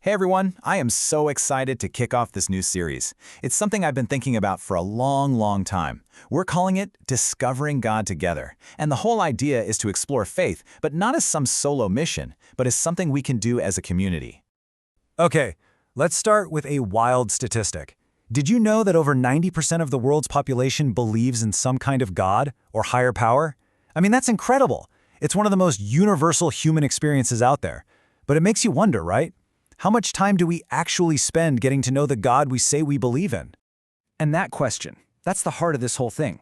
Hey everyone, I am so excited to kick off this new series. It's something I've been thinking about for a long time. We're calling it Discovering God Together. And the whole idea is to explore faith, but not as some solo mission, but as something we can do as a community. Okay, let's start with a wild statistic. Did you know that over 90% of the world's population believes in some kind of God or higher power? I mean, that's incredible. It's one of the most universal human experiences out there. But it makes you wonder, right? How much time do we actually spend getting to know the God we say we believe in? And that question, that's the heart of this whole thing.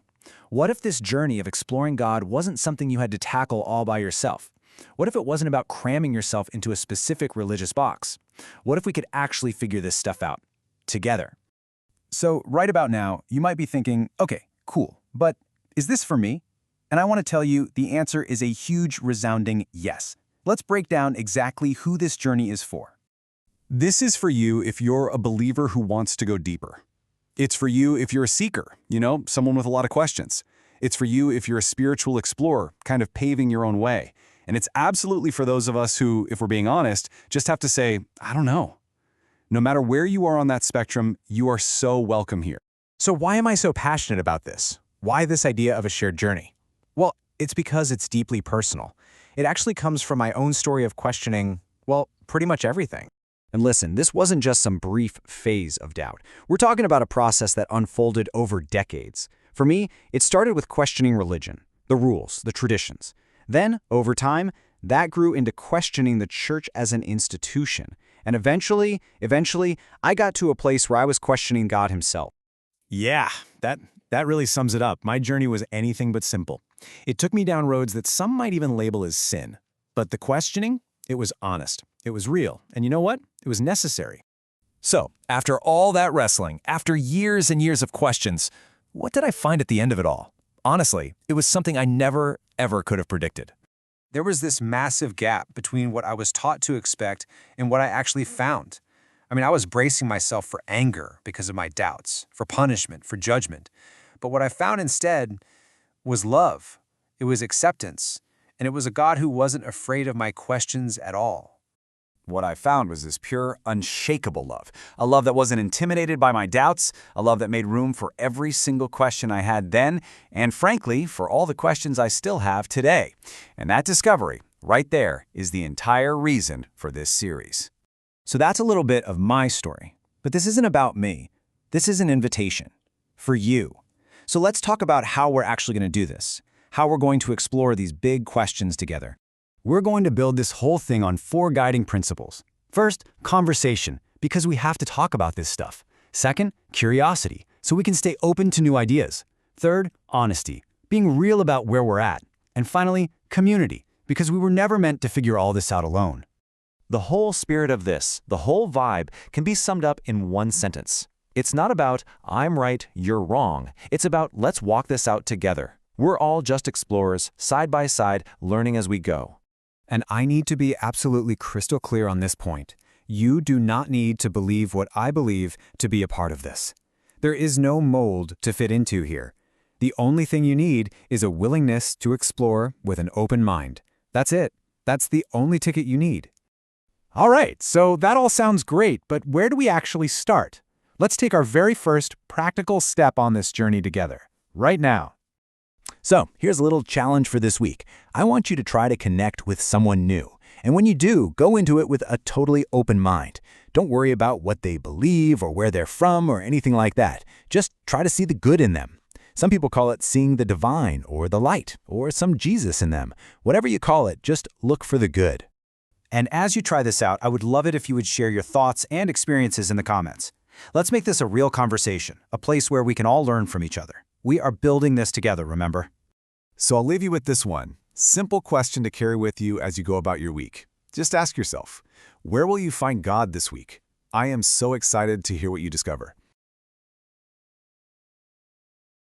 What if this journey of exploring God wasn't something you had to tackle all by yourself? What if it wasn't about cramming yourself into a specific religious box? What if we could actually figure this stuff out together? So right about now, you might be thinking, okay, cool, but is this for me? And I want to tell you the answer is a huge, resounding yes. Let's break down exactly who this journey is for. This is for you if you're a believer who wants to go deeper. It's for you if you're a seeker, someone with a lot of questions. It's for you if you're a spiritual explorer, kind of paving your own way. And it's absolutely for those of us who, if we're being honest, just have to say, I don't know. No matter where you are on that spectrum, you are so welcome here. So why am I so passionate about this? Why this idea of a shared journey? Well, it's because it's deeply personal. It actually comes from my own story of questioning, well, pretty much everything. And listen, this wasn't just some brief phase of doubt. We're talking about a process that unfolded over decades. For me, it started with questioning religion, the rules, the traditions. Then, over time, that grew into questioning the church as an institution. And eventually, I got to a place where I was questioning God himself. Yeah, that really sums it up. My journey was anything but simple. It took me down roads that some might even label as sin. But the questioning, it was honest. It was real. And you know what? It was necessary. So, after all that wrestling, after years and years of questions, what did I find at the end of it all? Honestly, it was something I never, ever could have predicted. There was this massive gap between what I was taught to expect and what I actually found. I was bracing myself for anger because of my doubts, for punishment, for judgment. But what I found instead was love. It was acceptance. And it was a God who wasn't afraid of my questions at all. What I found was this pure, unshakable love. A love that wasn't intimidated by my doubts, a love that made room for every single question I had then, and frankly, for all the questions I still have today. And that discovery, right there, is the entire reason for this series. So that's a little bit of my story. But this isn't about me. This is an invitation for you. So let's talk about how we're actually going to do this, how we're going to explore these big questions together. We're going to build this whole thing on 4 guiding principles. First, conversation, because we have to talk about this stuff. Second, curiosity, so we can stay open to new ideas. Third, honesty, being real about where we're at. And finally, community, because we were never meant to figure all this out alone. The whole spirit of this, the whole vibe, can be summed up in one sentence. It's not about, I'm right, you're wrong. It's about, let's walk this out together. We're all just explorers, side by side, learning as we go. And I need to be absolutely crystal clear on this point. You do not need to believe what I believe to be a part of this. There is no mold to fit into here. The only thing you need is a willingness to explore with an open mind. That's it. That's the only ticket you need. All right, so that all sounds great, but where do we actually start? Let's take our very first practical step on this journey together, right now. So, here's a little challenge for this week. I want you to try to connect with someone new. And when you do, go into it with a totally open mind. Don't worry about what they believe or where they're from or anything like that. Just try to see the good in them. Some people call it seeing the divine or the light or some Jesus in them. Whatever you call it, just look for the good. And as you try this out, I would love it if you would share your thoughts and experiences in the comments. Let's make this a real conversation, a place where we can all learn from each other. We are building this together, remember? So I'll leave you with this one. Simple question to carry with you as you go about your week. Just ask yourself, where will you find God this week? I am so excited to hear what you discover.